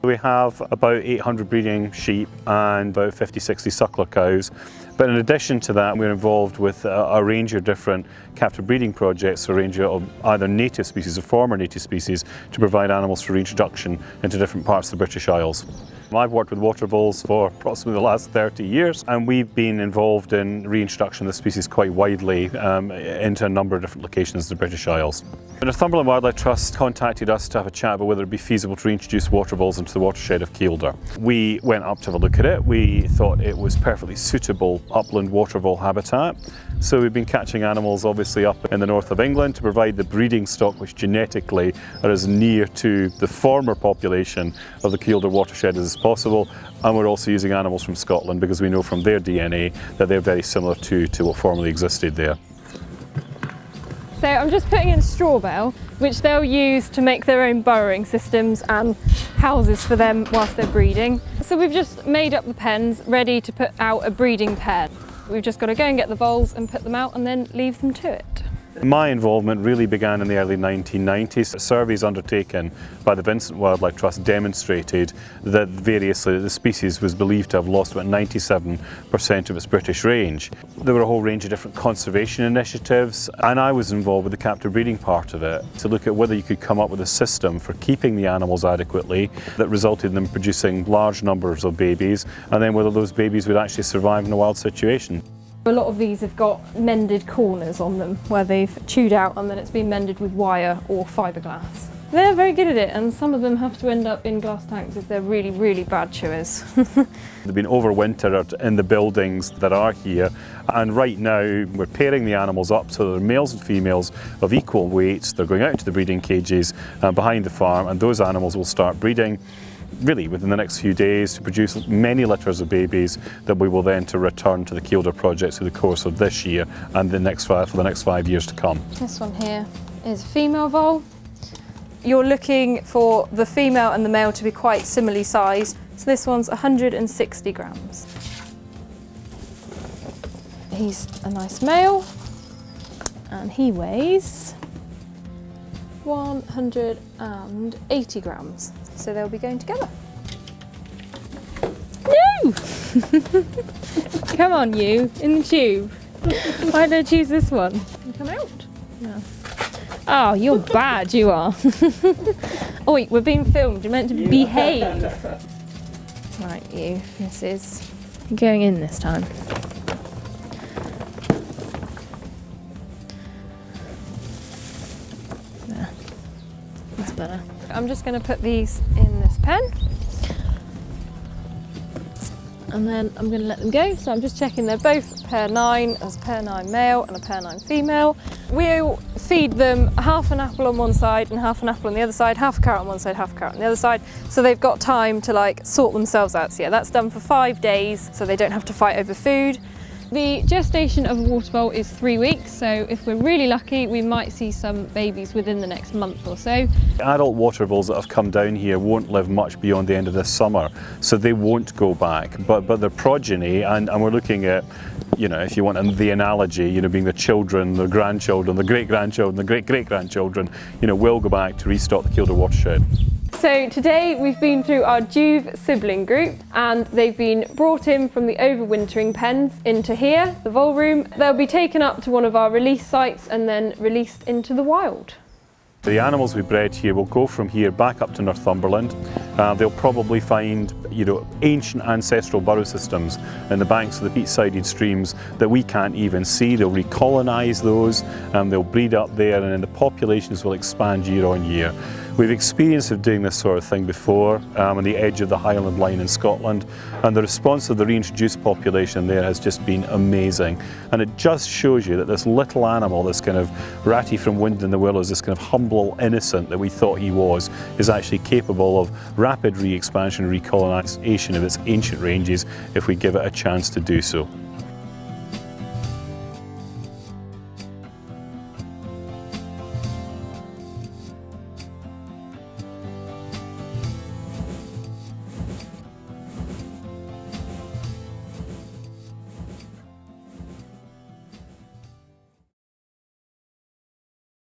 We have about 800 breeding sheep and about 50-60 suckler cows. But in addition to that, we're involved with a range of different captive breeding projects, a range of either native species or former native species, to provide animals for reintroduction into different parts of the British Isles. I've worked with water voles for approximately the last 30 years, and we've been involved in reintroduction of the species quite widely into a number of different locations in the British Isles. The Northumberland Wildlife Trust contacted us to have a chat about whether it would be feasible to reintroduce water voles into the watershed of Kielder. We went up to have a look at it. We thought it was perfectly suitable upland water vole habitat. So we've been catching animals obviously up in the north of England to provide the breeding stock which genetically are as near to the former population of the Kielder watershed as possible, and we're also using animals from Scotland because we know from their DNA that they're very similar to what formerly existed there. So I'm just putting in straw bale, which they'll use to make their own burrowing systems and houses for them whilst they're breeding. So we've just made up the pens ready to put out a breeding pen. We've just got to go and get the voles and put them out and then leave them to it. My involvement really began in the early 1990s. Surveys undertaken by the Vincent Wildlife Trust demonstrated that the species was believed to have lost about 97% of its British range. There were a whole range of different conservation initiatives, and I was involved with the captive breeding part of it to look at whether you could come up with a system for keeping the animals adequately that resulted in them producing large numbers of babies, and then whether those babies would actually survive in a wild situation. A lot of these have got mended corners on them where they've chewed out and then it's been mended with wire or fiberglass. They're very good at it, and some of them have to end up in glass tanks if they're really, really bad chewers. They've been overwintered in the buildings that are here, and right now we're pairing the animals up so they're males and females of equal weights. They're going out into the breeding cages behind the farm, and those animals will start breeding really within the next few days to produce many litters of babies that we will then to return to the Kielder project through the course of this year and for the next 5 years to come. This one here is a female vole. You're looking for the female and the male to be quite similarly sized. So this one's 160 grams. He's a nice male and he weighs 180 grams. So they'll be going together. No! Come on, you, in the tube. Why did I choose this one? You come out. No. Oh, you're bad, you are. Oh wait, we're being filmed. You're meant to behave. Right, you. This is going in this time. There. That's better. I'm just going to put these in this pen and then I'm going to let them go. So I'm just checking they're both pair 9, as pair 9 male and a pair 9 female. We'll feed them half an apple on one side and half an apple on the other side, half a carrot on one side, half a carrot on the other side, so they've got time to like sort themselves out. So yeah, that's done for 5 days so they don't have to fight over food. The gestation of a water vole is 3 weeks, so if we're really lucky we might see some babies within the next month or so. Adult water voles that have come down here won't live much beyond the end of this summer, so they won't go back, but their progeny, and we're looking at, you know, if you want the analogy, you know, being the children, the grandchildren, the great-grandchildren, the great-great-grandchildren, you know, will go back to restock the Kielder watershed. So today we've been through our Juve sibling group and they've been brought in from the overwintering pens into here, the vole room. They'll be taken up to one of our release sites and then released into the wild. The animals we bred here will go from here back up to Northumberland. They'll probably find, you know, ancient ancestral burrow systems in the banks of the peat-sided streams that we can't even see. They'll recolonise those, they'll breed up there, and then the populations will expand year on year. We've experience of doing this sort of thing before on the edge of the Highland line in Scotland, and the response of the reintroduced population there has just been amazing. And it just shows you that this little animal, this kind of Ratty from Wind in the Willows, this kind of humble innocent that we thought he was, is actually capable of rapid re-expansion and recolonisation of its ancient ranges if we give it a chance to do so.